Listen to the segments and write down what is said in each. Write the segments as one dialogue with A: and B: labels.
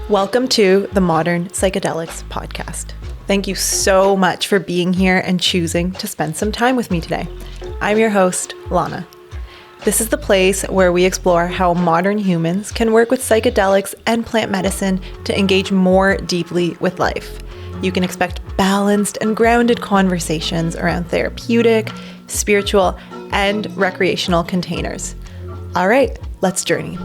A: Welcome to the Modern Psychedelics podcast. Thank you so much for being here and choosing to spend some time with me today. I'm your host, Lana. This is the place where we explore how modern humans can work with psychedelics and plant medicine to engage more deeply with life. You can expect balanced and grounded conversations around therapeutic, spiritual, and recreational containers. All right, let's journey.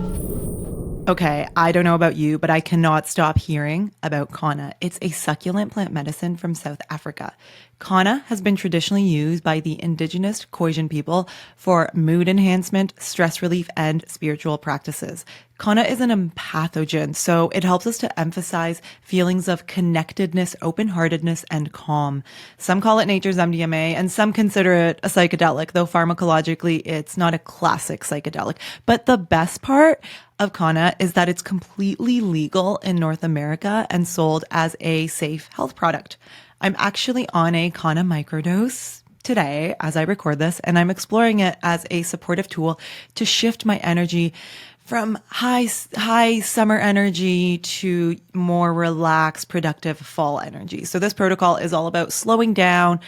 A: Okay, I don't know about you, but I cannot stop hearing about Kanna. It's a succulent plant medicine from South Africa. Kanna has been traditionally used by the indigenous Khoisan people for mood enhancement, stress relief, and spiritual practices. Kanna is an empathogen, so it helps us to emphasize feelings of connectedness, open-heartedness, and calm. Some call it nature's MDMA, and some consider it a psychedelic, though pharmacologically it's not a classic psychedelic. But the best part of Kanna is that it's completely legal in North America and sold as a safe health product. I'm actually on a Kanna microdose today as I record this, and I'm exploring it as a supportive tool to shift my energy from high summer energy to more relaxed, productive fall energy. So this protocol is all about slowing down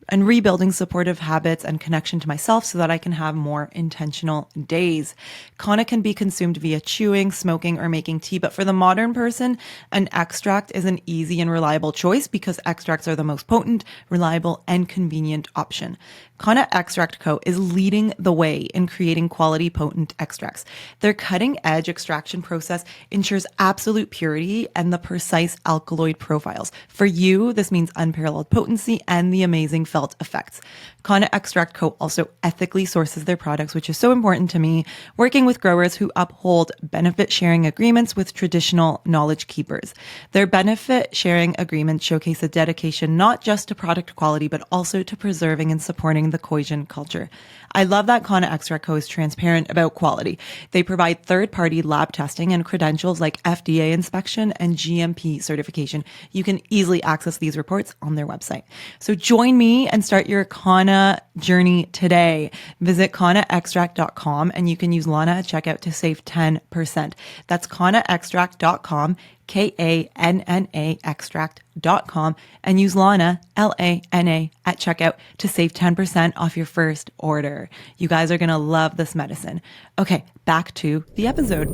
A: and rebuilding supportive habits and connection to myself so that I can have more intentional days. Kanna can be consumed via chewing, smoking, or making tea, but for the modern person, an extract is an easy and reliable choice because extracts are the most potent, reliable, and convenient option. Kanna Extract Co. is leading the way in creating quality, potent extracts. Their cutting-edge extraction process ensures absolute purity and the precise alkaloid profiles. For you, this means unparalleled potency and the amazing felt effects. Kanna Extract Co. also ethically sources their products, which is so important to me, working with growers who uphold benefit sharing agreements with traditional knowledge keepers. Their benefit sharing agreements showcase a dedication not just to product quality, but also to preserving and supporting the Khoisan culture. I love that Kanna Extract Co. is transparent about quality. They provide third-party lab testing and credentials like FDA inspection and GMP certification. You can easily access these reports on their website. So join me and start your Kanna journey today. Visit kannaextract.com and you can use Lana at checkout to save 10%. That's kannaextract.com, Kanna extract.com, and use Lana, Lana, at checkout to save 10% off your first order. You guys are going to love this medicine. Okay, back to the episode.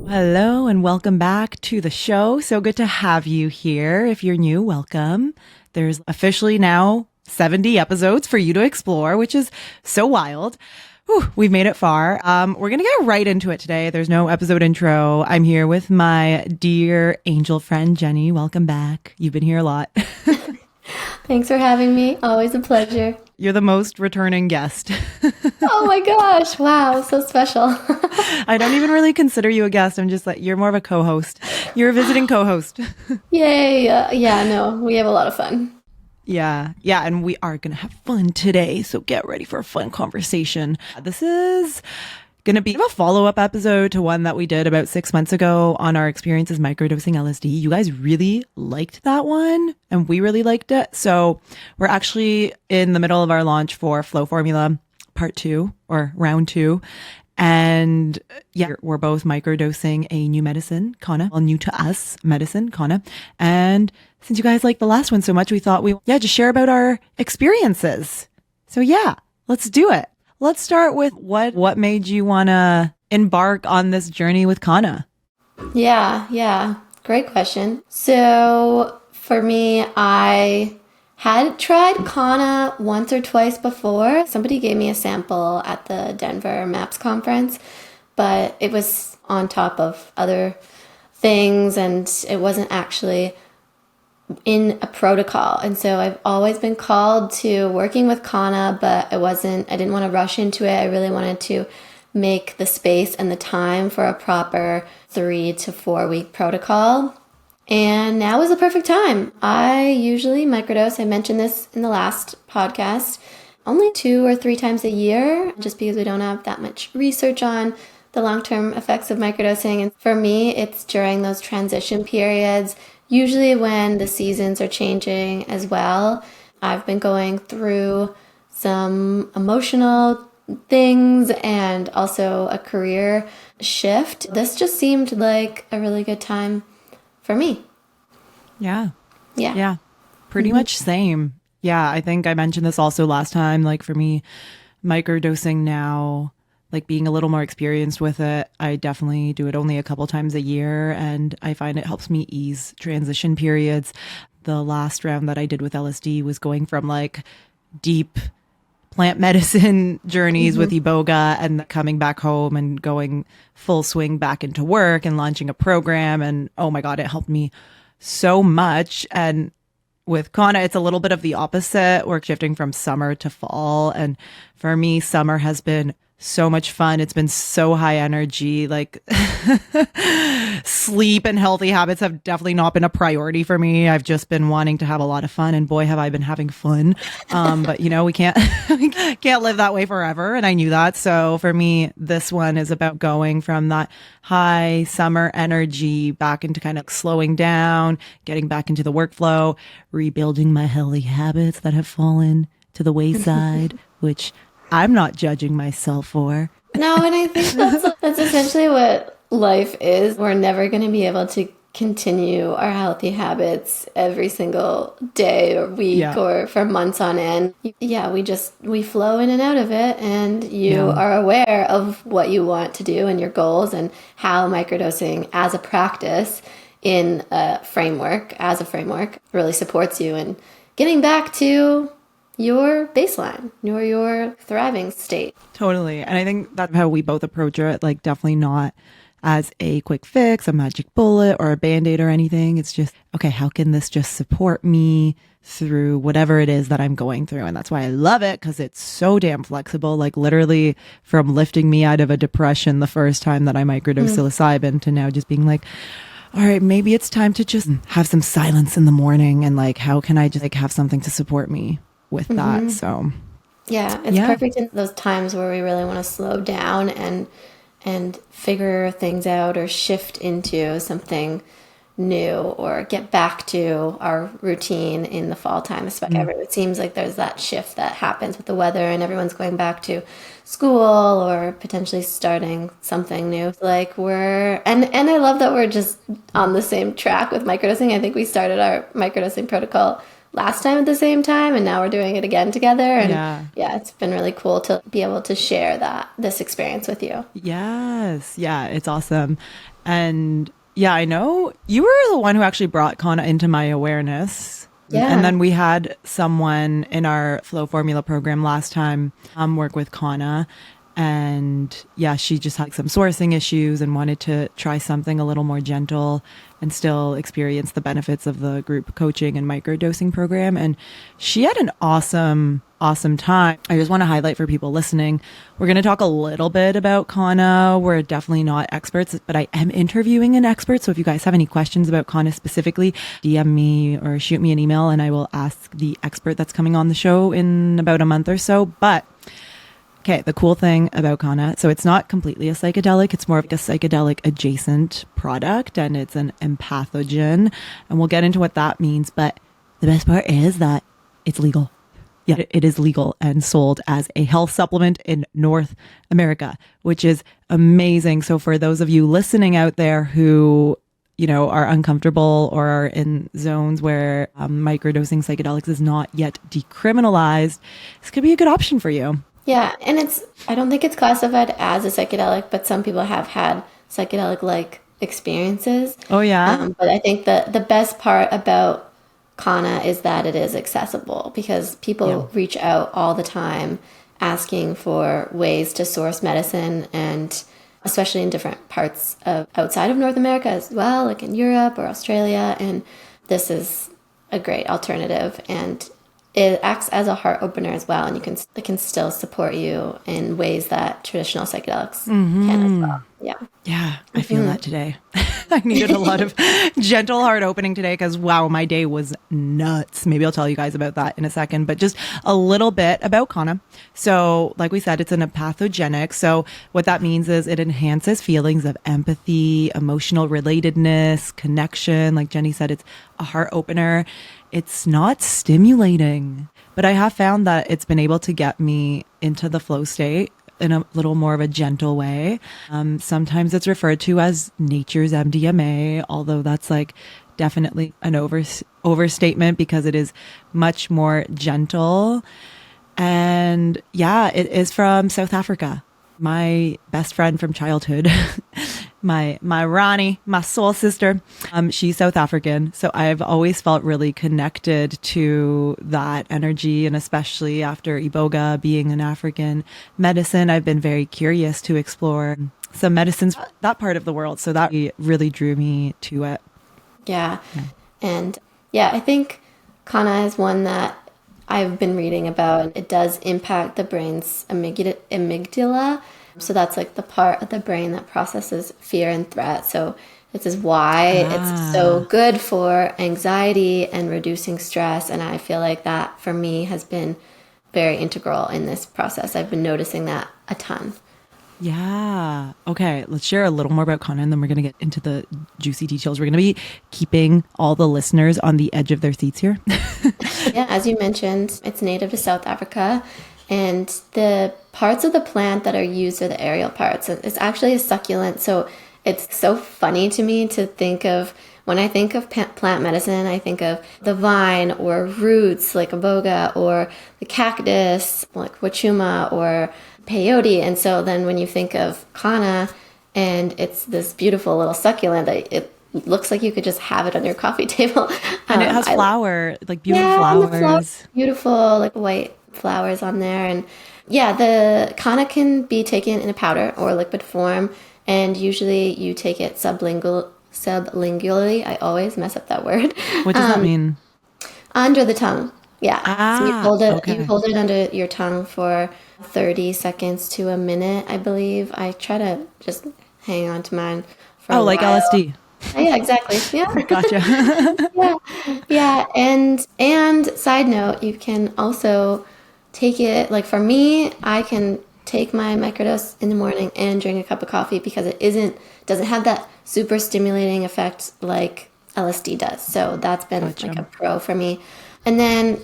A: Hello and welcome back to the show. So good to have you here. If you're new, welcome. There's officially now 70 episodes for you to explore, which is so wild. Whew, we've made it far. We're going to get right into it today. There's no episode intro. I'm here with my dear angel friend, Jenny. Welcome back. You've been here a lot.
B: Thanks for having me. Always a pleasure.
A: You're the most returning guest.
B: Oh my gosh. Wow. So special.
A: I don't even really consider you a guest. I'm just like, you're more of a co-host. You're a visiting co-host.
B: Yay. Yeah, no, we have a lot of fun.
A: Yeah, and we are going to have fun today, so get ready for a fun conversation. This is going to be a follow-up episode to one that we did about 6 months ago on our experiences microdosing LSD. You guys really liked that one, and we really liked it. So we're actually in the middle of our launch for Flow Formula Part 2 or Round 2. And yeah, we're both microdosing a new medicine, Kanna, new to us medicine, Kanna. And since you guys like the last one so much, we thought just share about our experiences. So yeah, let's do it. Let's start with what made you want to embark on this journey with Kanna?
B: Yeah. Great question. So for me, I had tried Kanna once or twice before. Somebody gave me a sample at the Denver MAPS conference, but it was on top of other things and it wasn't actually in a protocol. And so I've always been called to working with Kanna, but I didn't want to rush into it. I really wanted to make the space and the time for a proper 3 to 4 week protocol. And now is the perfect time. I usually microdose. I mentioned this in the last podcast, only 2 or 3 times a year, just because we don't have that much research on the long-term effects of microdosing. And for me, it's during those transition periods, usually when the seasons are changing as well. I've been going through some emotional things and also a career shift. This just seemed like a really good time for me.
A: Yeah.
B: Yeah.
A: Yeah. Pretty much same. Yeah. I think I mentioned this also last time. Like for me, microdosing now, like being a little more experienced with it, I definitely do it only a couple times a year. And I find it helps me ease transition periods. The last round that I did with LSD was going from like deep plant medicine journeys with Iboga and coming back home and going full swing back into work and launching a program. And oh my God, it helped me so much. And with Kanna, it's a little bit of the opposite. We're shifting from summer to fall. And for me, summer has been so much fun. It's been so high energy. Like sleep and healthy habits have definitely not been a priority for me. I've just been wanting to have a lot of fun, and boy, have I been having fun. But you know, we can't we can't live that way forever, and I knew that. So for me, this one is about going from that high summer energy back into kind of slowing down, getting back into the workflow, rebuilding my healthy habits that have fallen to the wayside, which I'm not judging myself for.
B: No, and I think that's essentially what life is. We're never going to be able to continue our healthy habits every single day or week or for months on end. Yeah, we flow in and out of it, and you are aware of what you want to do and your goals and how microdosing as a practice in a framework, really supports you in getting back to your baseline, your thriving state.
A: Totally. And I think that's how we both approach it. Like, definitely not as a quick fix, a magic bullet, or a band-aid or anything. It's just, okay, how can this just support me through whatever it is that I'm going through? And that's why I love it, because it's so damn flexible. Like, literally from lifting me out of a depression the first time that I microdosed psilocybin to now just being like, all right, maybe it's time to just have some silence in the morning. And like, how can I just like have something to support me with that? So
B: yeah, it's perfect in those times where we really want to slow down and figure things out or shift into something new or get back to our routine in the fall time. Especially it seems like there's that shift that happens with the weather and everyone's going back to school or potentially starting something new. Like and I love that we're just on the same track with microdosing. I think we started our microdosing protocol last time at the same time, and now we're doing it again together. And yeah, it's been really cool to be able to share this experience with you.
A: Yes. Yeah, it's awesome. And yeah, I know you were the one who actually brought Kanna into my awareness. Yeah. And then we had someone in our Flow Formula program last time work with Kanna. And yeah, she just had some sourcing issues and wanted to try something a little more gentle and still experience the benefits of the group coaching and microdosing program. And she had an awesome time. I just want to highlight for people listening, we're going to talk a little bit about Kanna. We're definitely not experts, but I am interviewing an expert. So if you guys have any questions about Kanna specifically, DM me or shoot me an email and I will ask the expert that's coming on the show in about a month or so. But okay, the cool thing about Kanna, so it's not completely a psychedelic. It's more of like a psychedelic-adjacent product, and it's an empathogen. And we'll get into what that means. But the best part is that it's legal. Yeah, it is legal and sold as a health supplement in North America, which is amazing. So for those of you listening out there who, you know, are uncomfortable or are in zones where microdosing psychedelics is not yet decriminalized, this could be a good option for you.
B: Yeah, and I don't think it's classified as a psychedelic, but some people have had psychedelic-like experiences.
A: Oh, yeah?
B: But I think the best part about Kanna is that it is accessible, because people reach out all the time asking for ways to source medicine, and especially in different parts of outside of North America as well, like in Europe or Australia. And this is a great alternative, and it acts as a heart opener as well, and it can still support you in ways that traditional psychedelics can as well. Yeah,
A: I feel that today. I needed a lot of gentle heart opening today because, wow, my day was nuts. Maybe I'll tell you guys about that in a second, but just a little bit about Kanna. So like we said, it's an empathogenic. So what that means is it enhances feelings of empathy, emotional relatedness, connection. Like Jenny said, it's a heart opener. It's not stimulating, but I have found that it's been able to get me into the flow state in a little more of a gentle way. Sometimes it's referred to as nature's MDMA, although that's like definitely an overstatement because it is much more gentle. And yeah, it is from South Africa. My best friend from childhood, my Ronnie, my soul sister, she's South African. So I've always felt really connected to that energy. And especially after Iboga being an African medicine, I've been very curious to explore some medicines, that part of the world. So that really drew me to it.
B: Yeah. And yeah, I think Kanna is one that I've been reading about. It does impact the brain's amygdala. So that's like the part of the brain that processes fear and threat. So this is why it's so good for anxiety and reducing stress. And I feel like that for me has been very integral in this process. I've been noticing that a ton.
A: Yeah. Okay. Let's share a little more about Kanna, and then we're going to get into the juicy details. We're going to be keeping all the listeners on the edge of their seats here.
B: Yeah. As you mentioned, it's native to South Africa, and the parts of the plant that are used are the aerial parts. It's actually a succulent. So it's so funny to me to think of, when I think of plant medicine, I think of the vine or roots like iboga, or the cactus like wachuma or peyote. And so then when you think of Kanna, and it's this beautiful little succulent that it looks like you could just have it on your coffee table.
A: And it has flower, like beautiful flowers.
B: Beautiful like white flowers on there. And yeah, the Kanna can be taken in a powder or liquid form. And usually you take it sublingually. I always mess up that word.
A: What does that mean?
B: Under the tongue. Yeah. So you hold it,
A: okay.
B: You hold it under your tongue for 30 seconds to a minute, I believe. I try to just hang on to mine for a
A: like
B: while.
A: LSD.
B: Yeah, exactly. Yeah.
A: Gotcha.
B: Yeah. And side note, you can also take it, like for me, I can take my microdose in the morning and drink a cup of coffee because it doesn't have that super stimulating effect like LSD does. So that's been like a pro for me. And then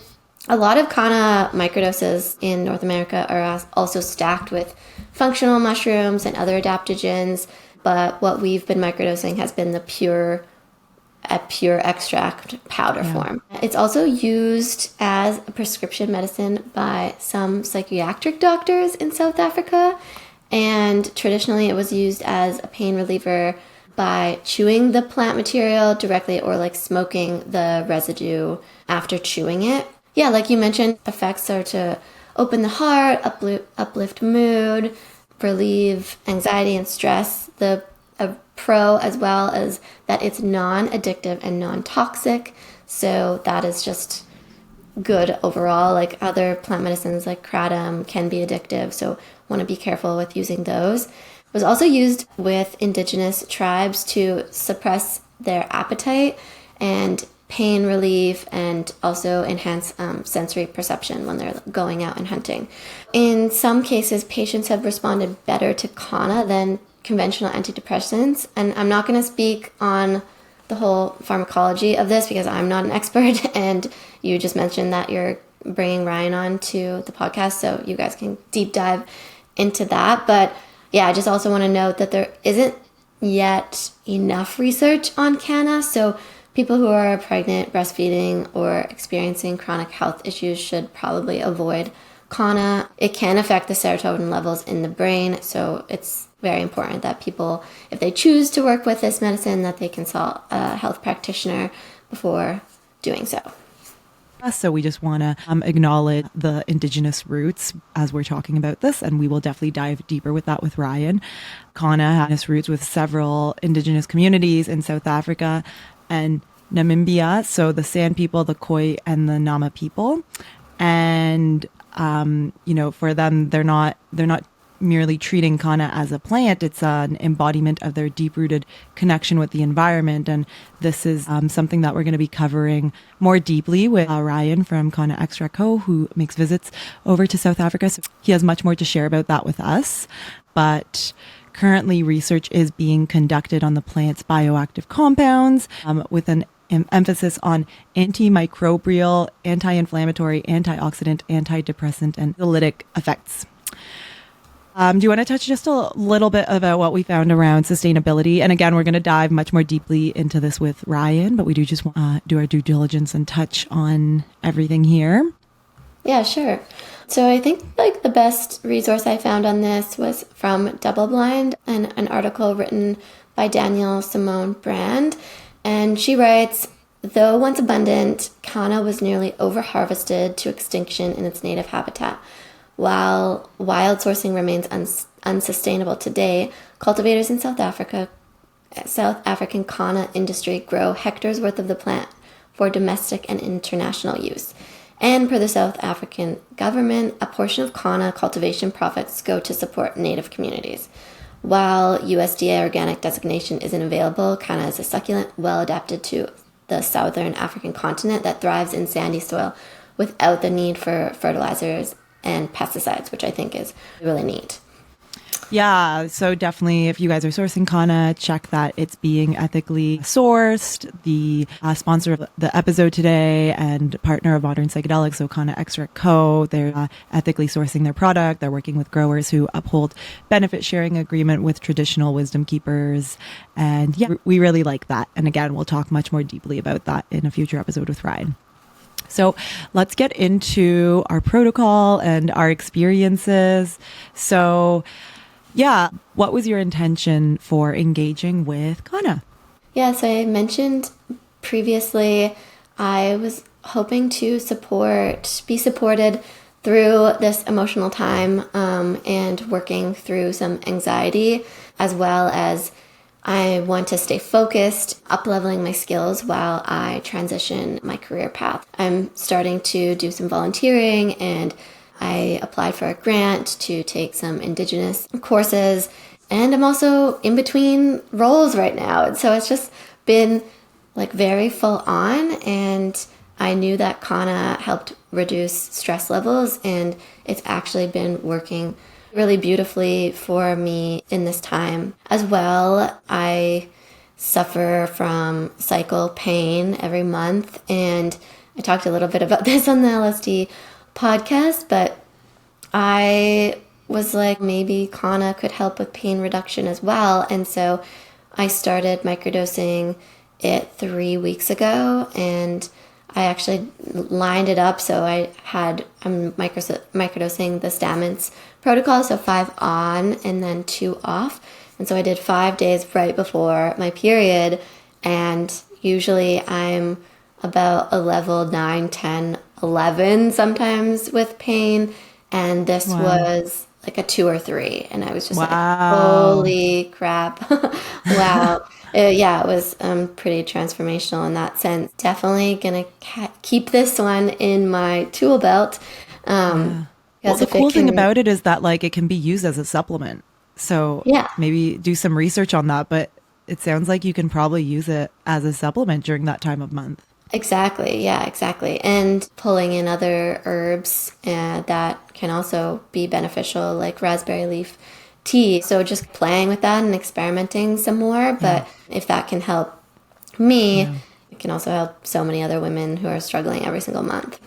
B: a lot of Kanna microdoses in North America are also stacked with functional mushrooms and other adaptogens. But what we've been microdosing has been a pure extract powder form. It's also used as a prescription medicine by some psychiatric doctors in South Africa. And traditionally it was used as a pain reliever by chewing the plant material directly or like smoking the residue after chewing it. Yeah, like you mentioned, effects are to open the heart, uplift mood, relieve anxiety and stress. A pro as well as that it's non-addictive and non-toxic. So that is just good overall. Like other plant medicines like kratom can be addictive. So want to be careful with using those. It was also used with indigenous tribes to suppress their appetite and pain relief, and also enhance sensory perception when they're going out and hunting. In some cases, patients have responded better to Kanna than conventional antidepressants. And I'm not going to speak on the whole pharmacology of this because I'm not an expert. And you just mentioned that you're bringing Ryan on to the podcast, so you guys can deep dive into that. But yeah, I just also want to note that there isn't yet enough research on Kanna. So people who are pregnant, breastfeeding, or experiencing chronic health issues should probably avoid Kanna. It can affect the serotonin levels in the brain, so it's very important that people, if they choose to work with this medicine, that they consult a health practitioner before doing so.
A: So we just want to acknowledge the indigenous roots as we're talking about this, and we will definitely dive deeper with that with Ryan. Kanna has roots with several indigenous communities in South Africa and Namibia, so the San people, the Khoi, and the Nama people. And for them, they're not merely treating Kanna as a plant. It's an embodiment of their deep-rooted connection with the environment. And this is something that we're going to be covering more deeply with Ryan from Kanna Extract Co., who makes visits over to South Africa. So he has much more to share about that with us. But currently, research is being conducted on the plant's bioactive compounds with an emphasis on antimicrobial, anti-inflammatory, antioxidant, antidepressant, and lytic effects. Do you want to touch just a little bit about what we found around sustainability? And again, we're going to dive much more deeply into this with Ryan, but we do just want to do our due diligence and touch on everything here.
B: Yeah, sure. So I think like the best resource I found on this was from Double Blind, and an article written by Danielle Simone Brand. And she writes, though once abundant, Kanna was nearly over-harvested to extinction in its native habitat. While wild sourcing remains unsustainable today, cultivators in South African Kanna industry grow hectares worth of the plant for domestic and international use. And per the South African government, a portion of Kanna cultivation profits go to support native communities. While USDA organic designation isn't available, Kanna is a succulent well adapted to the southern African continent that thrives in sandy soil without the need for fertilizers and pesticides, which I think is really neat.
A: Yeah, so definitely if you guys are sourcing Kanna, check that it's being ethically sourced. The sponsor of the episode today and partner of Modern Psychedelics, so Kanna Extract Co., they're ethically sourcing their product. They're working with growers who uphold benefit sharing agreement with traditional wisdom keepers. And yeah, we really like that. And again, we'll talk much more deeply about that in a future episode with Ryan. So let's get into our protocol and our experiences. So yeah, what was your intention for engaging with Kanna?
B: Yeah, so I mentioned previously I was hoping to be supported through this emotional time and working through some anxiety, as well as I want to stay focused, up-leveling my skills while I transition my career path. I'm starting to do some volunteering, and I applied for a grant to take some Indigenous courses, and I'm also in between roles right now. So it's just been like very full on, and I knew that Kanna helped reduce stress levels, and it's actually been working really beautifully for me in this time. As well, I suffer from cycle pain every month, and I talked a little bit about this on the LSD podcast, but I was like, maybe Kanna could help with pain reduction as well. And so I started microdosing it 3 weeks ago, and I actually lined it up. So I'm microdosing the Stamets protocol, so 5 on and then 2 off. And so I did 5 days right before my period, and usually I'm about a level 9, 10, 11 sometimes with pain. And this was like a 2 or 3. And I was just like, holy crap. Wow. It was pretty transformational in that sense. Definitely going to keep this one in my tool belt.
A: Well, the cool thing about it is that like it can be used as a supplement. So maybe do some research on that. But it sounds like you can probably use it as a supplement during that time of month.
B: Exactly. Yeah, exactly. And pulling in other herbs that can also be beneficial, like raspberry leaf tea. So just playing with that and experimenting some more. But if that can help me, it can also help so many other women who are struggling every single month.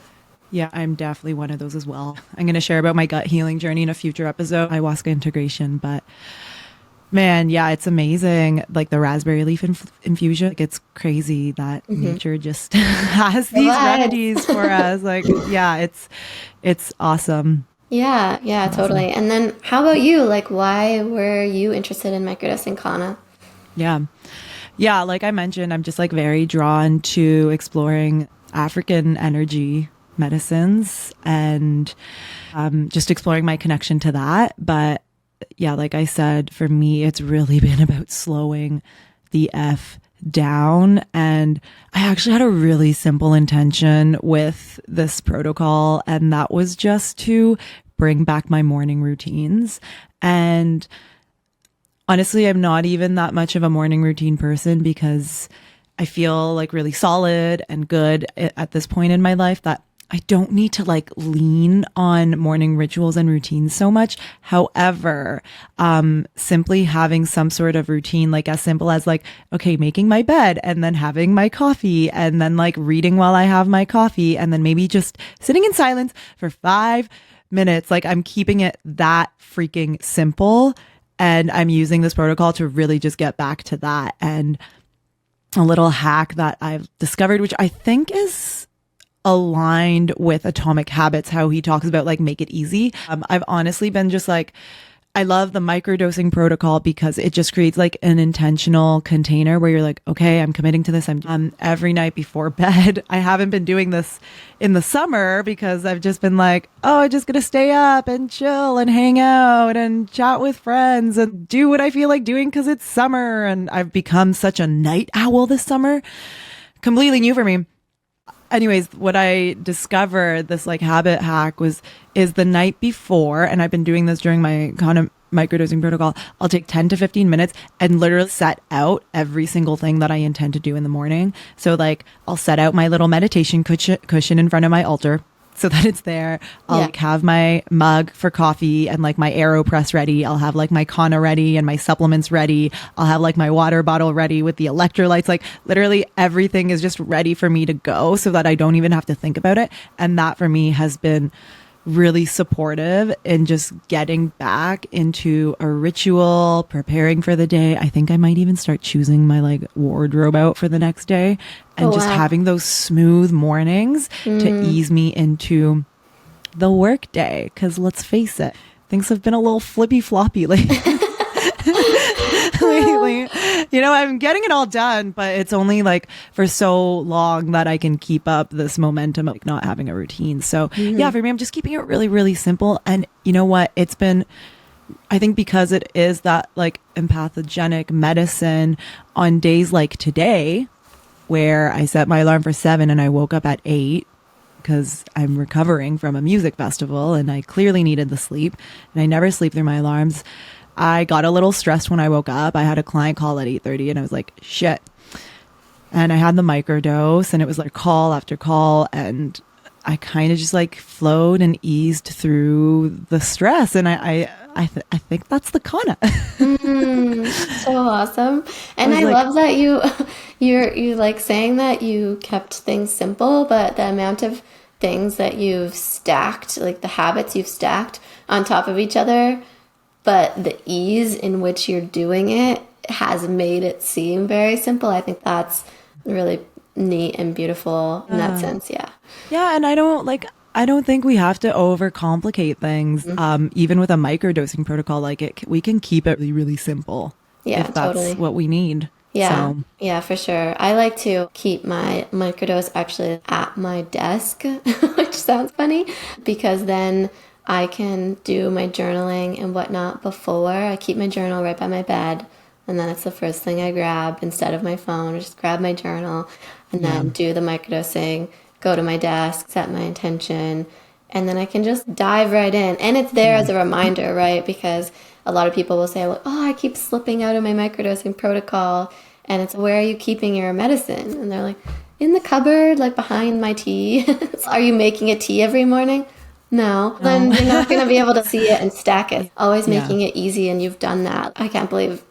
A: Yeah, I'm definitely one of those as well. I'm going to share about my gut healing journey in a future episode, ayahuasca integration, but man, yeah, it's amazing. Like the raspberry leaf infusion, like it's crazy that nature just has these remedies for us. Like, yeah, it's awesome.
B: Yeah,
A: Awesome.
B: totally. And then how about you? Like, why were you interested in microdosing Kanna?
A: Yeah, like I mentioned, I'm just like very drawn to exploring African energy medicines and just exploring my connection to that. But yeah, like I said, for me, it's really been about slowing the F down. And I actually had a really simple intention with this protocol, and that was just to bring back my morning routines. And honestly, I'm not even that much of a morning routine person because I feel like really solid and good at this point in my life that I don't need to like lean on morning rituals and routines so much. However, simply having some sort of routine, like as simple as like, okay, making my bed and then having my coffee and then like reading while I have my coffee and then maybe just sitting in silence for 5 minutes. Like I'm keeping it that freaking simple. And I'm using this protocol to really just get back to that. And a little hack that I've discovered, which I think is aligned with Atomic Habits, how he talks about like make it easy. I've honestly been just like, I love the microdosing protocol because it just creates like an intentional container where you're like, okay, I'm committing to this. I'm every night before bed. I haven't been doing this in the summer because I've just been like, oh, I'm just going to stay up and chill and hang out and chat with friends and do what I feel like doing because it's summer. And I've become such a night owl this summer. Completely new for me. Anyways, what I discovered, this like habit hack is the night before, and I've been doing this during my kind of microdosing protocol. I'll take 10 to 15 minutes and literally set out every single thing that I intend to do in the morning. So like I'll set out my little meditation cushion in front of my altar so that it's there. I'll like have my mug for coffee and like my AeroPress ready. I'll have like my Kanna ready and my supplements ready. I'll have like my water bottle ready with the electrolytes. Like literally everything is just ready for me to go so that I don't even have to think about it. And that for me has been really supportive in just getting back into a ritual, preparing for the day. I think I might even start choosing my like wardrobe out for the next day and just having those smooth mornings to ease me into the work day. Cause let's face it, things have been a little flippy floppy lately. You know, I'm getting it all done, but it's only like for so long that I can keep up this momentum of like not having a routine. So yeah, for me, I'm just keeping it really, really simple. And you know what? It's been, I think because it is that like empathogenic medicine on days like today, where I set my alarm for 7 and I woke up at 8 because I'm recovering from a music festival and I clearly needed the sleep and I never sleep through my alarms. I got a little stressed when I woke up. I had a client call at 8:30 and I was like, shit. And I had the microdose and it was like call after call. And I kind of just like flowed and eased through the stress. And I think that's the Kanna.
B: So awesome. And I love that you're like saying that you kept things simple, but the amount of things that you've stacked, like the habits you've stacked on top of each other, but the ease in which you're doing it has made it seem very simple. I think that's really neat and beautiful in that sense. Yeah.
A: Yeah. And I don't think we have to overcomplicate things. Even with a microdosing protocol like it, we can keep it really, really simple.
B: Yeah,
A: if that's
B: totally
A: what we need.
B: Yeah.
A: So.
B: Yeah, for sure. I like to keep my microdose actually at my desk, which sounds funny because then I can do my journaling and whatnot before. I keep my journal right by my bed, and then it's the first thing I grab instead of my phone. I just grab my journal and then do the microdosing, go to my desk, set my intention, and then I can just dive right in. And it's there as a reminder, right? Because a lot of people will say, well, oh, I keep slipping out of my microdosing protocol. And it's, where are you keeping your medicine? And they're like, in the cupboard, like behind my tea. Are you making a tea every morning? No, then you're not going to be able to see it and stack it. Always making it easy, and you've done that. I can't believe,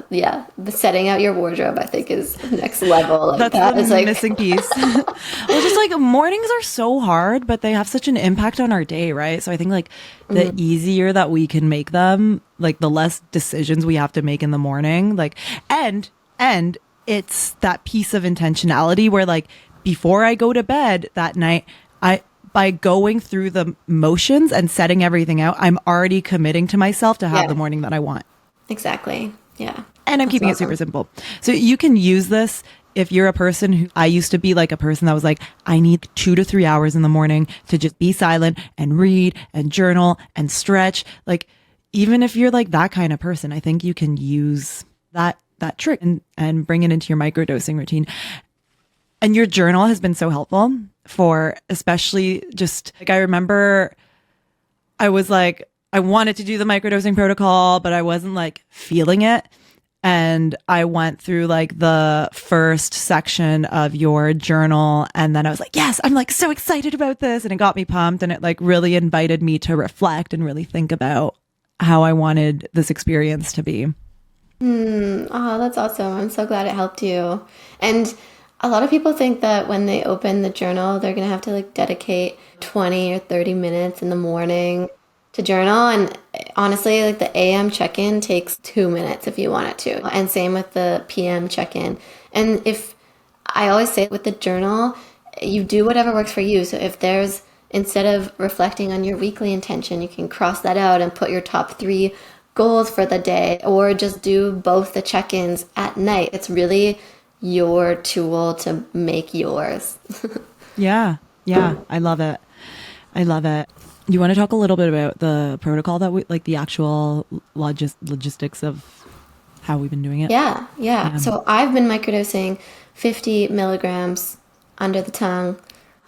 B: the setting out your wardrobe, I think, is next level. Like,
A: That's the missing piece. Well, just like mornings are so hard, but they have such an impact on our day, right? So I think like the easier that we can make them, like the less decisions we have to make in the morning. Like, and it's that piece of intentionality where like before I go to bed that night, by going through the motions and setting everything out, I'm already committing to myself to have the morning that I want.
B: Exactly. Yeah.
A: And I'm keeping it super simple. So you can use this if you're a person who, I used to be like a person that was like, I need 2 to 3 hours in the morning to just be silent and read and journal and stretch. Like, even if you're like that kind of person, I think you can use that trick and bring it into your microdosing routine. And your journal has been so helpful for, especially just like, I remember I was like, I wanted to do the microdosing protocol, but I wasn't like feeling it. And I went through like the first section of your journal. And then I was like, yes, I'm like so excited about this. And it got me pumped. And it like really invited me to reflect and really think about how I wanted this experience to be.
B: Oh, that's awesome. I'm so glad it helped you. And A lot of people think that when they open the journal, they're going to have to like dedicate 20 or 30 minutes in the morning to journal. And honestly, like the AM check-in takes 2 minutes if you want it to. And same with the PM check-in. And if I always say with the journal, you do whatever works for you. So if there's, instead of reflecting on your weekly intention, you can cross that out and put your top 3 goals for the day, or just do both the check-ins at night. It's really your tool to make yours.
A: Yeah. I love it. You want to talk a little bit about the protocol that we, like the actual logistics of how we've been doing it?
B: Yeah. So I've been microdosing 50 milligrams under the tongue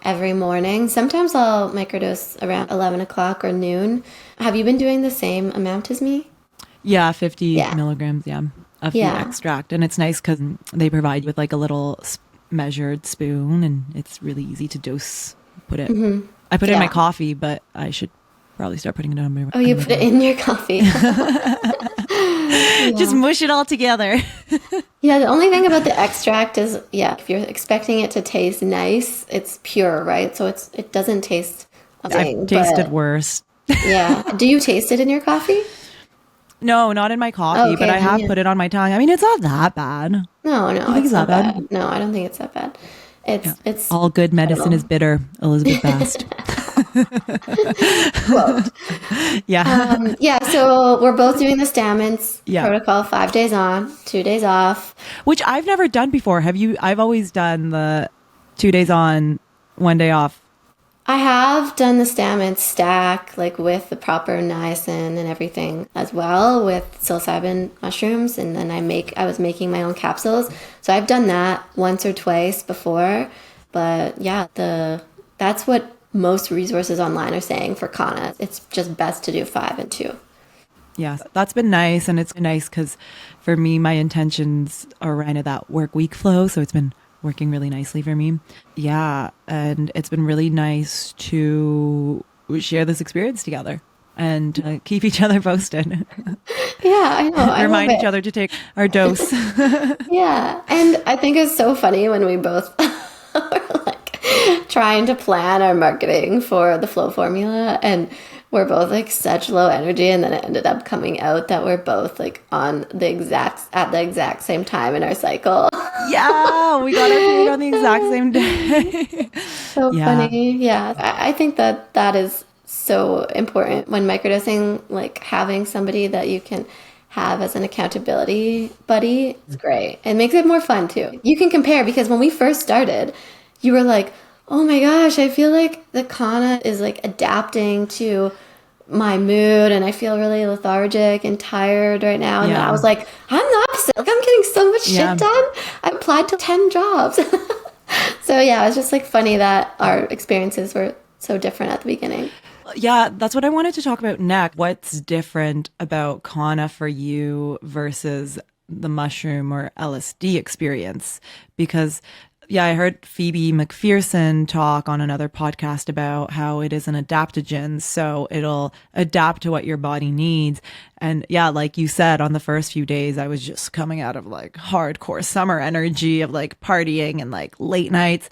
B: every morning. Sometimes I'll microdose around 11 o'clock or noon. Have you been doing the same amount as me?
A: Yeah, 50 milligrams, of the extract. And it's nice because they provide you with like a little measured spoon, and it's really easy to dose. I put it in my coffee, but I should probably start putting it on my...
B: Oh, you put it in your coffee.
A: Just mush it all together.
B: Yeah, the only thing about the extract is, if you're expecting it to taste nice, it's pure, right? So it doesn't taste amazing.
A: I've tasted worse.
B: Yeah. Do you taste it in your coffee?
A: No, not in my coffee, but I have put it on my tongue. I mean, it's not that bad.
B: No, it's not bad. No, I don't think it's that bad. It's
A: all good medicine is bitter, Elizabeth Bast.
B: Quote. So we're both doing the Stamens protocol, 5 days on, 2 days off.
A: Which I've never done before. Have you? I've always done the 2 days on, 1 day off.
B: I have done the Stamens stack, like with the proper niacin and everything as well, with psilocybin mushrooms, and then I was making my own capsules. So I've done that once or twice before. But that's what most resources online are saying for Kanna. It's just best to do 5 and 2.
A: Yes, that's been nice. And it's nice because for me, my intentions are around that work week flow. So it's been working really nicely for me. Yeah. And it's been really nice to share this experience together and keep each other posted.
B: Yeah, I know.
A: Remind each other to take our dose.
B: Yeah. And I think it's so funny when we both were like trying to plan our marketing for the flow formula, and we're both like such low energy, and then it ended up coming out that we're both like at the exact same time in our cycle.
A: Yeah, we got our period on the exact same day.
B: So funny. Yeah, I think that is so important when microdosing, like having somebody that you can have as an accountability buddy is great. It makes it more fun too. You can compare, because when we first started, you were like, oh my gosh, I feel like the Kanna is like adapting to my mood, and I feel really lethargic and tired right now. And then I was like, I'm the opposite. Like, I'm getting so much shit done. I applied to 10 jobs. So yeah, it's just like funny that our experiences were so different at the beginning.
A: Yeah, that's what I wanted to talk about next. What's different about Kanna for you versus the mushroom or LSD experience? Because I heard Phoebe McPherson talk on another podcast about how it is an adaptogen, so it'll adapt to what your body needs. And like you said, on the first few days, I was just coming out of like hardcore summer energy of like partying and like late nights.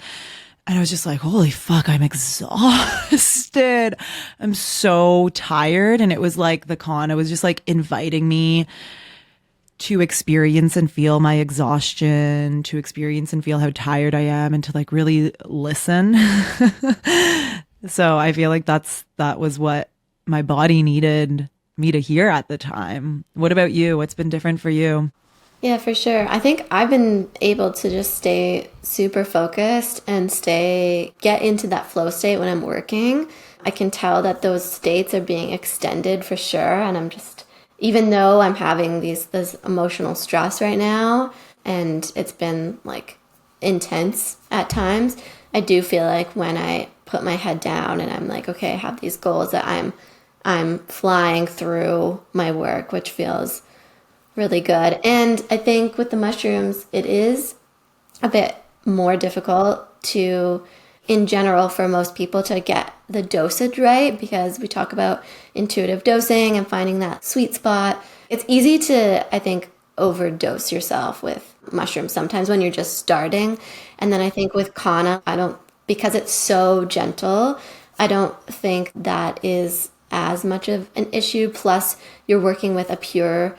A: And I was just like, holy fuck, I'm exhausted. I'm so tired. And it was like the Kanna was just like inviting me to experience and feel my exhaustion, to experience and feel how tired I am, and to like really listen. So I feel like that was what my body needed me to hear at the time. What about you? What's been different for you?
B: Yeah, for sure. I think I've been able to just stay super focused and get into that flow state when I'm working. I can tell that those states are being extended for sure. And I'm just, even though I'm having this emotional stress right now, and it's been like intense at times, I do feel like when I put my head down and I'm like, okay, I have these goals, that I'm flying through my work, which feels really good. And I think with the mushrooms, it is a bit more difficult in general, for most people to get the dosage right, because we talk about intuitive dosing and finding that sweet spot. It's easy to, I think, overdose yourself with mushrooms sometimes when you're just starting. And then I think with Kanna, because it's so gentle, I don't think that is as much of an issue. Plus, we're working with a pure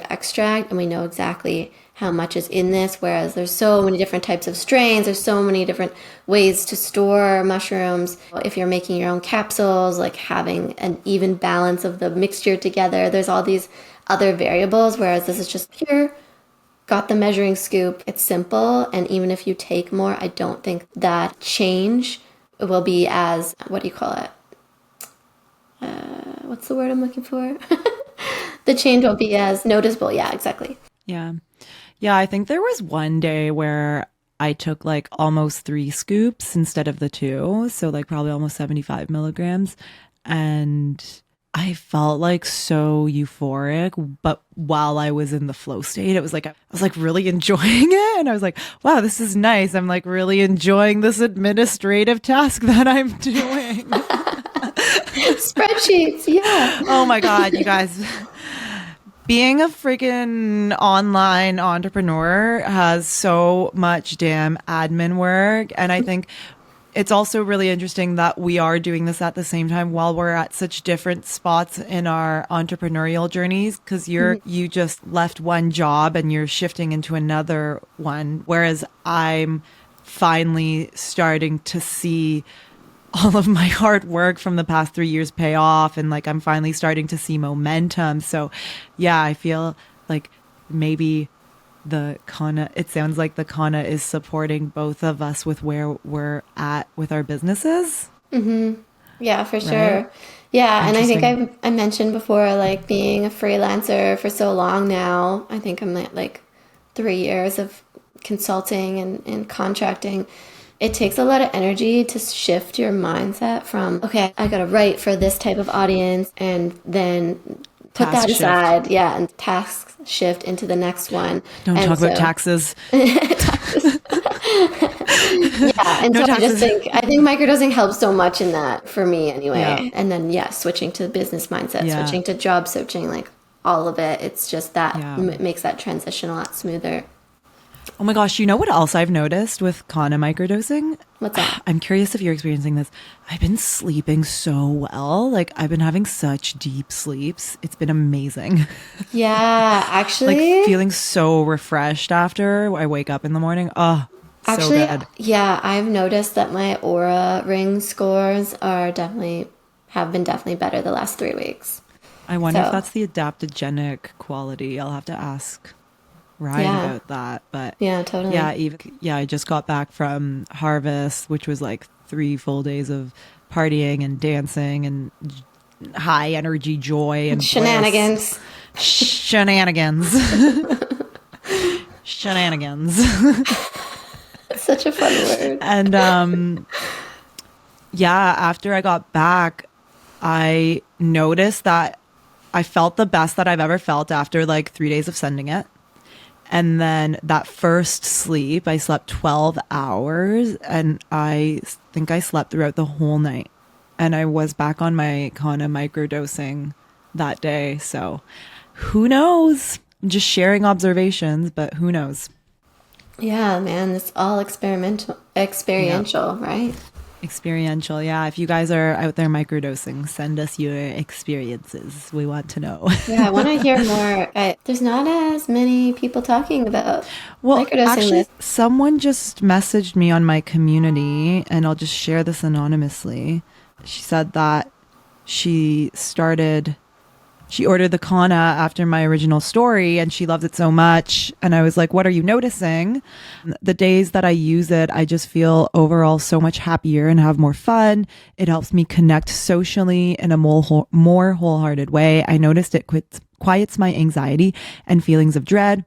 B: extract, and we know exactly how much is in this, whereas there's so many different types of strains, there's so many different ways to store mushrooms. If you're making your own capsules, like having an even balance of the mixture together, there's all these other variables, whereas this is just pure, got the measuring scoop, it's simple, and even if you take more, I don't think that change will be as, what do you call it? What's the word I'm looking for? The change won't be as noticeable. Yeah, exactly.
A: Yeah. Yeah, I think there was one day where I took like almost 3 scoops instead of the 2. So like probably almost 75 milligrams. And I felt like so euphoric. But while I was in the flow state, it was like, I was like really enjoying it. And I was like, wow, this is nice. I'm like really enjoying this administrative task that I'm doing.
B: Spreadsheets. Yeah.
A: Oh my God, you guys. Being a freaking online entrepreneur has so much damn admin work. And I think it's also really interesting that we are doing this at the same time while we're at such different spots in our entrepreneurial journeys, because you just left one job and you're shifting into another one. Whereas I'm finally starting to see all of my hard work from the past 3 years pay off, and like I'm finally starting to see momentum. So yeah, I feel like maybe it sounds like the Kanna is supporting both of us with where we're at with our businesses.
B: Mm-hmm. Yeah, for sure. Right? Yeah, and I think I mentioned before, like being a freelancer for so long now. I think I'm at like 3 years of consulting and contracting. It takes a lot of energy to shift your mindset from, okay, I got to write for this type of audience, and then put that aside. Yeah, and tasks shift into the next one.
A: Don't talk about taxes.
B: Taxes. Yeah, and no so taxes. I think microdosing helps so much in that for me anyway. Yeah. And then switching to business mindset, switching to job searching, like all of it. It's just that makes that transition a lot smoother.
A: Oh my gosh, you know what else I've noticed with Kanna microdosing?
B: What's that?
A: I'm curious if you're experiencing this. I've been sleeping so well. Like I've been having such deep sleeps. It's been amazing.
B: Yeah, actually.
A: Like feeling so refreshed after I wake up in the morning. Oh,
B: actually,
A: so good.
B: Yeah, I've noticed that my Aura Ring scores have been definitely better the last 3 weeks.
A: I wonder if that's the adaptogenic quality. I'll have to ask Ryan about that. But
B: yeah, totally.
A: I just got back from Harvest, which was like 3 full days of partying and dancing and high energy joy and
B: shenanigans.
A: Shenanigans.
B: It's such a fun word.
A: And after I got back, I noticed that I felt the best that I've ever felt after like 3 days of sending it. And then that first sleep, I slept 12 hours, and I think I slept throughout the whole night. And I was back on my Kanna microdosing that day. So who knows? I'm just sharing observations, but who knows?
B: Yeah, man, it's all experiential, right? Experiential,
A: yeah. If you guys are out there microdosing, send us your experiences. We want to know.
B: Yeah, I want to hear more. There's not as many people talking about microdosing.
A: Actually, someone just messaged me on my community, and I'll just share this anonymously. She said that she ordered the Kanna after my original story, and she loves it so much. And I was like, what are you noticing? The days that I use it, I just feel overall so much happier and have more fun. It helps me connect socially in a more wholehearted way. I noticed it quiets my anxiety and feelings of dread.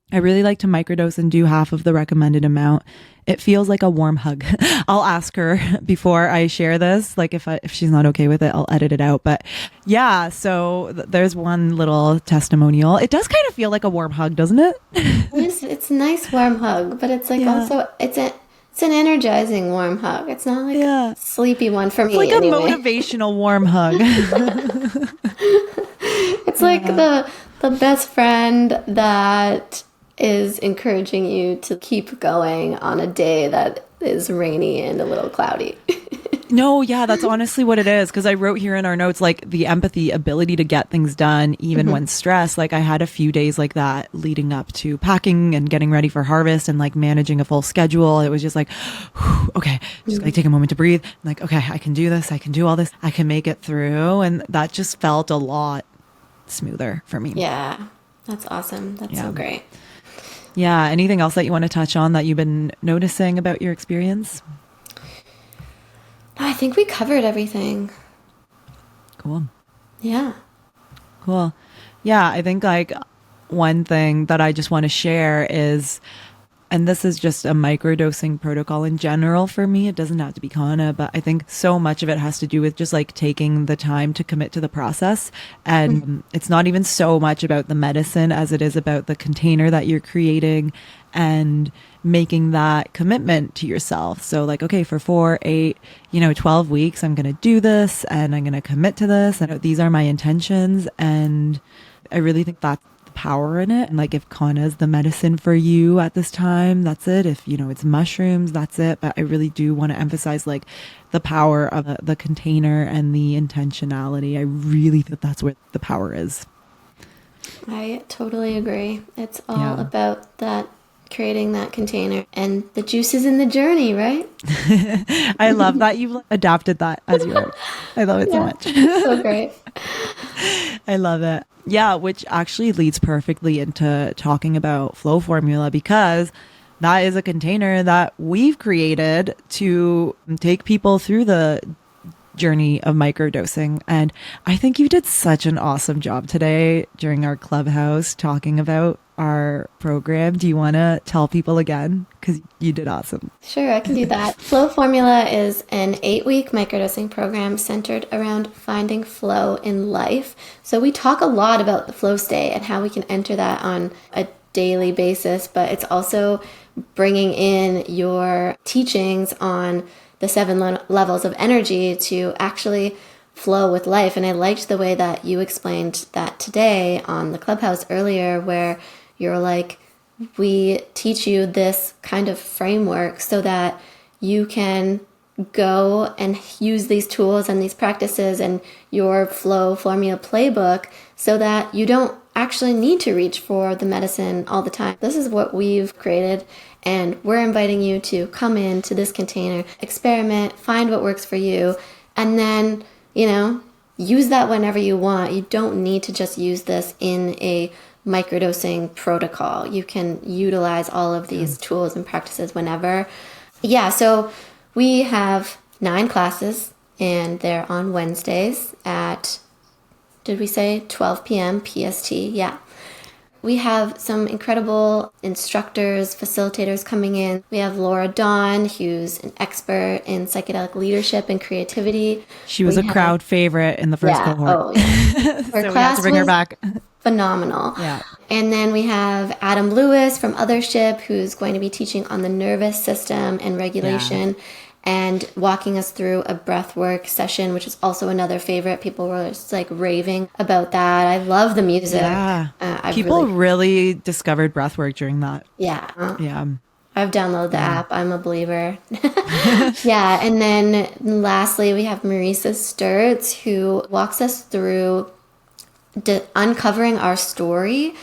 A: I really like to microdose and do half of the recommended amount. It feels like a warm hug. I'll ask her before I share this. Like if she's not okay with it, I'll edit it out. But yeah, so there's one little testimonial. It does kind of feel like a warm hug, doesn't it?
B: It's a nice warm hug, but it's like also it's an energizing warm hug. It's not like a sleepy one for me.
A: It's like a motivational warm hug.
B: It's like the the best friend that is encouraging you to keep going on a day that is rainy and a little cloudy.
A: No, yeah, that's honestly what it is. Because I wrote here in our notes, like the empathy, ability to get things done, even when stressed. Like I had a few days like that leading up to packing and getting ready for harvest and like managing a full schedule. It was just like, whew, okay, just like take a moment to breathe. Like, okay, I can do this. I can do all this. I can make it through. And that just felt a lot smoother for me.
B: Yeah, that's awesome. That's so great.
A: Yeah. Anything else that you want to touch on that you've been noticing about your experience?
B: I think we covered everything.
A: Cool.
B: Yeah.
A: Cool. Yeah, I think like one thing that I just want to share is, and this is just a microdosing protocol in general for me. It doesn't have to be Kanna, but I think so much of it has to do with just like taking the time to commit to the process. And it's not even so much about the medicine as it is about the container that you're creating and making that commitment to yourself. So like, okay, for 4, 8, 12 weeks, I'm going to do this and I'm going to commit to this. And these are my intentions. And I really think that's the power in it. And like, if Kanna is the medicine for you at this time, that's it. If, it's mushrooms, that's it. But I really do want to emphasize like the power of the container and the intentionality. I really think that's where the power is.
B: I totally agree. It's all about that, creating that container, and the juice is in the journey, right?
A: I love that you've adapted that as your, I love it so much.
B: So great.
A: I love it. Yeah, which actually leads perfectly into talking about Flow Formula, because that is a container that we've created to take people through the journey of microdosing. And I think you did such an awesome job today during our clubhouse talking about our program. Do you want to tell people again? Because you did awesome.
B: Sure, I can do that. Flow Formula is an 8-week microdosing program centered around finding flow in life. So we talk a lot about the flow state and how we can enter that on a daily basis, but it's also bringing in your teachings on the 7 levels of energy to actually flow with life. And I liked the way that you explained that today on the clubhouse earlier, where you're like, we teach you this kind of framework so that you can go and use these tools and these practices and your Flow Formula playbook so that you don't actually need to reach for the medicine all the time. This is what we've created, and we're inviting you to come into this container, experiment, find what works for you, and then, use that whenever you want. You don't need to just use this in a microdosing protocol. You can utilize all of these tools and practices whenever. Yeah, so we have 9 classes, and they're on Wednesdays at, did we say 12 p.m. PST? Yeah. We have some incredible instructors, facilitators coming in. We have Laura Dawn, who's an expert in psychedelic leadership and creativity.
A: She was a crowd favorite in the first cohort.
B: Oh, yeah.
A: So we had to bring her back.
B: Phenomenal.
A: Yeah.
B: And then we have Adam Lewis from Othership, who's going to be teaching on the nervous system and regulation and walking us through a breathwork session, which is also another favorite. People were just like raving about that. I love the music.
A: Yeah. People really discovered breathwork during that.
B: Yeah.
A: Yeah.
B: I've downloaded the app. I'm a believer. Yeah. And then lastly, we have Marisa Sturts, who walks us through uncovering our story.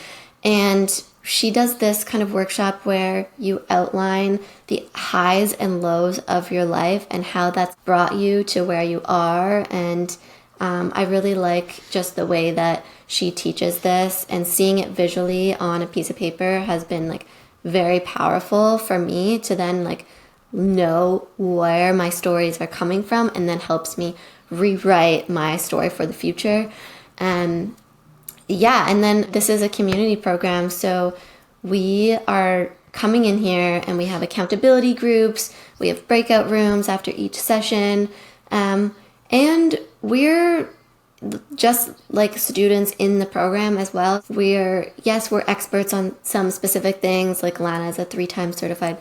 B: And she does this kind of workshop where you outline the highs and lows of your life and how that's brought you to where you are. And I really like just the way that she teaches this, and seeing it visually on a piece of paper has been like very powerful for me to then like know where my stories are coming from, and then helps me rewrite my story for the future. Yeah, and then this is a community program, so we are coming in here and we have accountability groups, we have breakout rooms after each session, and we're just like students in the program as well. We're experts on some specific things, like Lana is a 3-time certified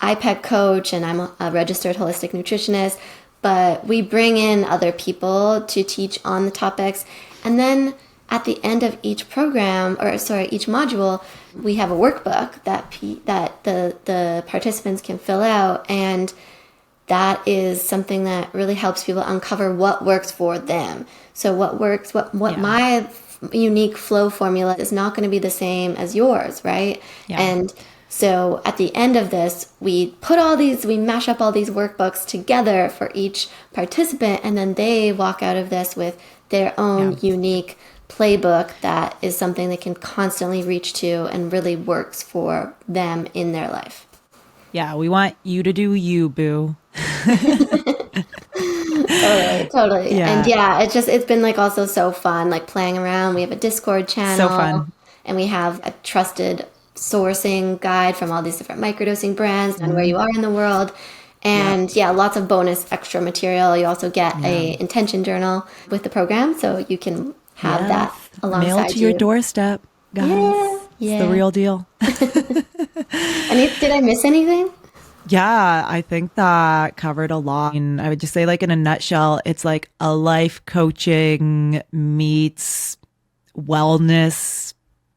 B: IPEC coach and I'm a registered holistic nutritionist, but we bring in other people to teach on the topics. And then at the end of each program, each module, we have a workbook that the participants can fill out, and that is something that really helps people uncover what works for them. So what works, what my unique flow formula is not going to be the same as yours, right? Yeah. And so at the end of this, we mash up all these workbooks together for each participant, and then they walk out of this with their own unique playbook that is something they can constantly reach to and really works for them in their life.
A: Yeah, we want you to do you, boo.
B: Totally. Yeah. And it's been like also so fun, like playing around. We have a Discord channel.
A: So fun.
B: And we have a trusted sourcing guide from all these different microdosing brands and where you are in the world. And lots of bonus extra material. You also get a intention journal with the program, so you can have that alongside you.
A: Mailed to your doorstep, guys. Yeah. It's the real deal.
B: Did I miss anything?
A: Yeah, I think that covered a lot. And I would just say, like, in a nutshell, it's like a life coaching meets wellness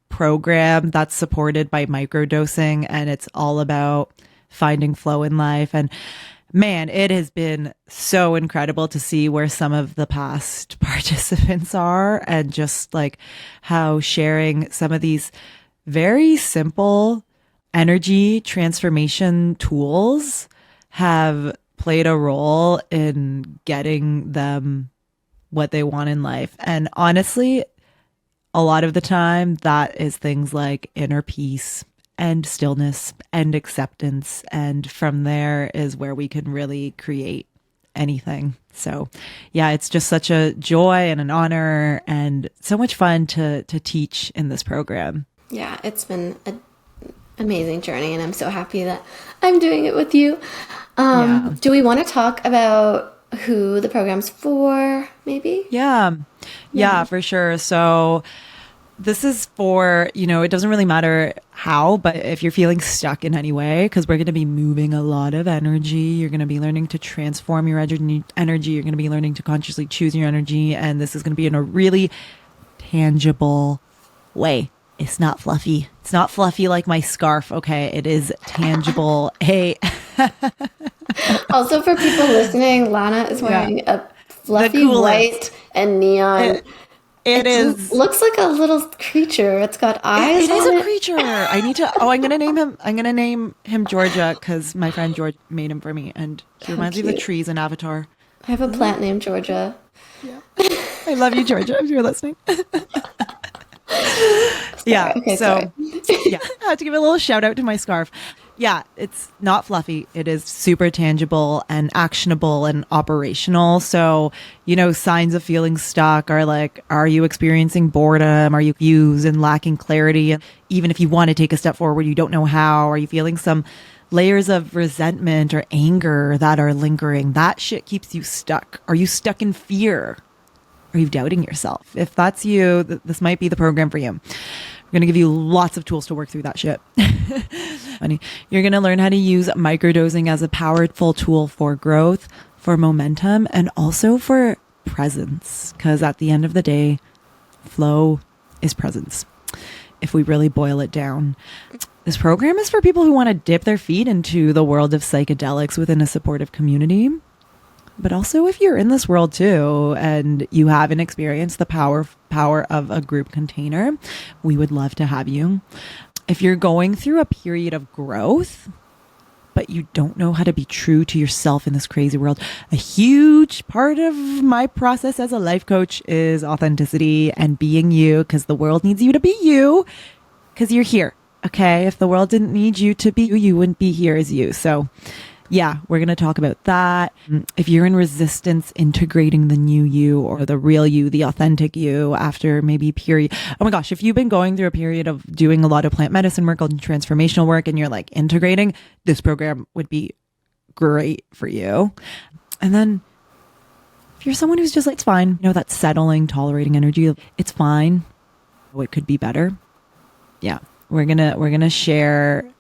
A: program that's supported by microdosing, and it's all about finding flow in life. And man, it has been so incredible to see where some of the past participants are, and just like how sharing some of these very simple energy transformation tools have played a role in getting them what they want in life. And honestly, a lot of the time that is things like inner peace and stillness and acceptance. And from there is where we can really create anything. So yeah, it's just such a joy and an honor and so much fun to teach in this program.
B: Yeah, it's been an amazing journey, and I'm so happy that I'm doing it with you. Do we want to talk about who the program's for, maybe? Yeah,
A: for sure. So this is for, it doesn't really matter how, but if you're feeling stuck in any way, because we're going to be moving a lot of energy, you're going to be learning to transform your energy, you're going to be learning to consciously choose your energy, and this is going to be in a really tangible way. It's not fluffy. It's not fluffy like my scarf, okay? It is tangible. Hey.
B: Also, for people listening, Lana is wearing a fluffy white and neon. It looks like a little creature. It's got eyes.
A: It is a creature. I'm gonna name him. I'm gonna name him Georgia because my friend George made him for me, and he reminds me of the trees in Avatar.
B: I have a plant named Georgia.
A: Yeah. I love you, Georgia, if you're listening. Yeah. Okay, so yeah, I have to give a little shout out to my scarf. Yeah, it's not fluffy. It is super tangible and actionable and operational. So, signs of feeling stuck are like, are you experiencing boredom? Are you confused and lacking clarity? Even if you want to take a step forward, you don't know how. Are you feeling some layers of resentment or anger that are lingering? That shit keeps you stuck. Are you stuck in fear? Are you doubting yourself? If that's you, this might be the program for you. We're going to give you lots of tools to work through that shit. You're going to learn how to use microdosing as a powerful tool for growth, for momentum, and also for presence. Because at the end of the day, flow is presence. If we really boil it down. This program is for people who want to dip their feet into the world of psychedelics within a supportive community. But also if you're in this world too and you haven't experienced the power of a group container, we would love to have you. If you're going through a period of growth, but you don't know how to be true to yourself in this crazy world, a huge part of my process as a life coach is authenticity and being you, because the world needs you to be you, because you're here. Okay. If the world didn't need you to be you, you wouldn't be here as you. So yeah, we're going to talk about that. If you're in resistance, integrating the new you or the real you, the authentic you after maybe period. Oh my gosh, if you've been going through a period of doing a lot of plant medicine work and transformational work and you're like integrating, this program would be great for you. And then if you're someone who's just like, it's fine, that settling, tolerating energy, it's fine. Oh, it could be better. Yeah, we're going to share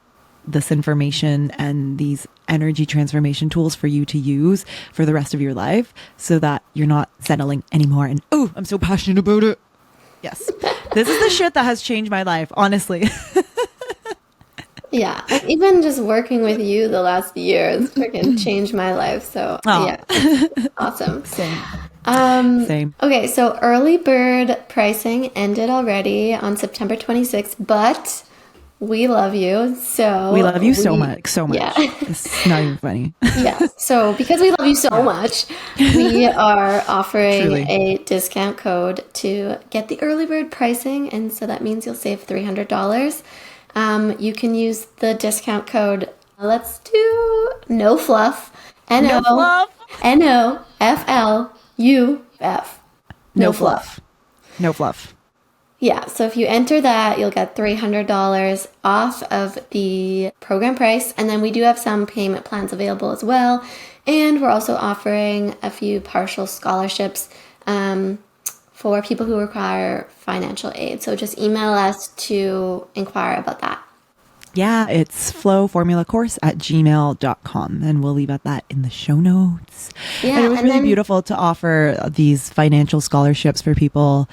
A: this information and these energy transformation tools for you to use for the rest of your life so that you're not settling anymore. And I'm so passionate about it. Yes. This is the shit that has changed my life, honestly.
B: Yeah, even just working with you the last year has freaking changed my life. So yeah, awesome.
A: Same. Same.
B: Okay, so early bird pricing ended already on September 26th, but we love you. So
A: We love you so much.
B: Yeah.
A: It's not even funny.
B: Yeah. So because we love you so much, we are offering
A: Truly.
B: a discount code to get the early bird pricing, and so that means you'll save $300. You can use the discount code. Let's do no fluff.
A: No fluff.
B: NOFLUF. No fluff.
A: No fluff.
B: Yeah, so if you enter that, you'll get $300 off of the program price. And then we do have some payment plans available as well. And we're also offering a few partial scholarships for people who require financial aid. So just email us to inquire about that.
A: Yeah, it's flowformulacourse@gmail.com, and we'll leave at that in the show notes.
B: Yeah,
A: and it was really beautiful to offer these financial scholarships for people.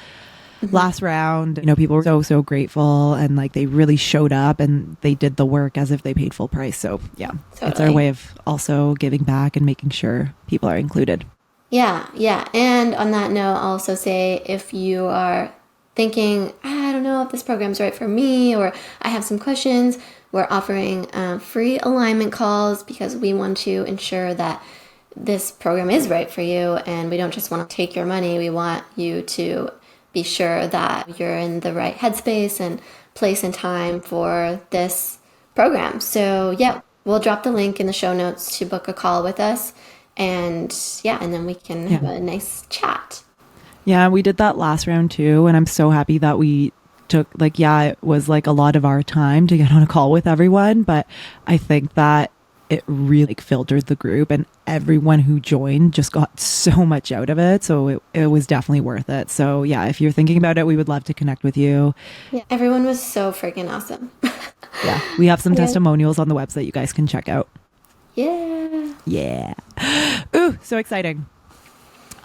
A: Last round, people were so grateful, and like they really showed up and they did the work as if they paid full price. So yeah, It's our way of also giving back and making sure people are included.
B: Yeah. And on that note, I'll also say if you are thinking, I don't know if this program's right for me, or I have some questions, we're offering free alignment calls because we want to ensure that this program is right for you, and we don't just want to take your money. We want you to be sure that you're in the right headspace and place and time for this program. So yeah, we'll drop the link in the show notes to book a call with us. And then we can have a nice chat.
A: Yeah, we did that last round too. And I'm so happy that we took it was like a lot of our time to get on a call with everyone. But I think that it really filtered the group, and everyone who joined just got so much out of it. So it was definitely worth it. So yeah, if you're thinking about it, we would love to connect with you.
B: Yeah, everyone was so freaking awesome.
A: Yeah, we have some testimonials on the website you guys can check out. Yeah. Ooh, so exciting.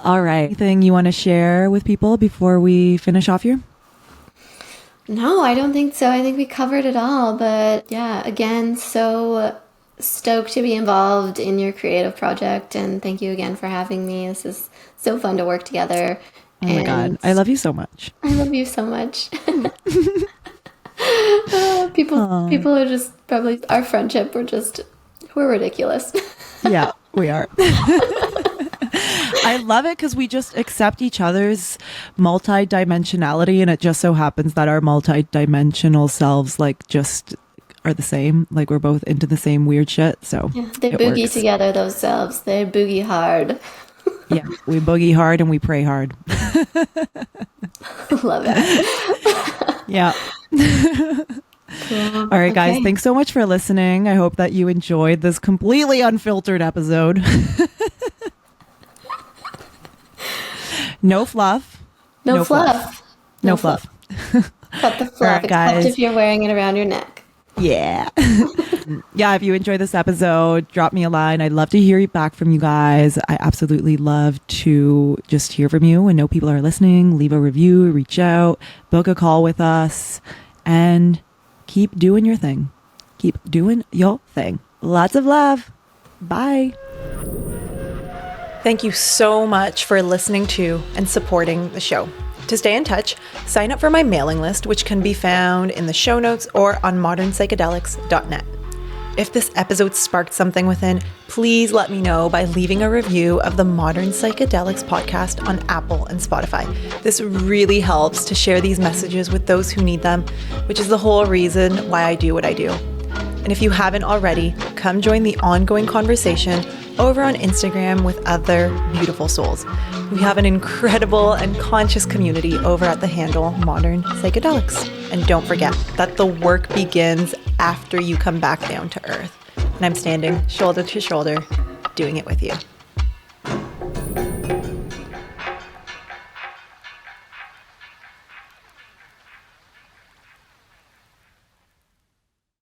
A: All right. Anything you want to share with people before we finish off here?
B: No, I don't think so. I think we covered it all. But yeah, again, so stoked to be involved in your creative project, and thank you again for having me. This is so fun to work together.
A: Oh my God, I love you so much.
B: I love you so much. People are just probably our friendship. We're ridiculous.
A: Yeah, we are. I love it because we just accept each other's multi-dimensionality, and it just so happens that our multi-dimensional selves just are the same. Like we're both into the same weird shit. So
B: yeah, they boogie works together, those selves. They boogie hard.
A: Yeah, we boogie hard and we pray hard.
B: Love it.
A: Yeah. Cool. All right, guys. Thanks so much for listening. I hope that you enjoyed this completely unfiltered episode. No fluff.
B: No fluff.
A: No fluff.
B: Cut the fluff, right, except if you're wearing it around your neck.
A: Yeah. Yeah, if you enjoyed this episode, drop me a line. I'd love to hear back from you guys. I absolutely love to just hear from you and know people are listening. Leave a review, reach out, book a call with us, and keep doing your thing. Keep doing your thing. Lots of love. Bye. Thank you so much for listening to and supporting the show. To stay in touch, sign up for my mailing list, which can be found in the show notes or on modernpsychedelics.net. If this episode sparked something within, please let me know by leaving a review of the Modern Psychedelics podcast on Apple and Spotify. This really helps to share these messages with those who need them, which is the whole reason why I do what I do. And if you haven't already, come join the ongoing conversation over on Instagram with other beautiful souls. We have an incredible and conscious community over at the handle Modern Psychedelics. And don't forget that the work begins after you come back down to earth. And I'm standing shoulder to shoulder, doing it with you.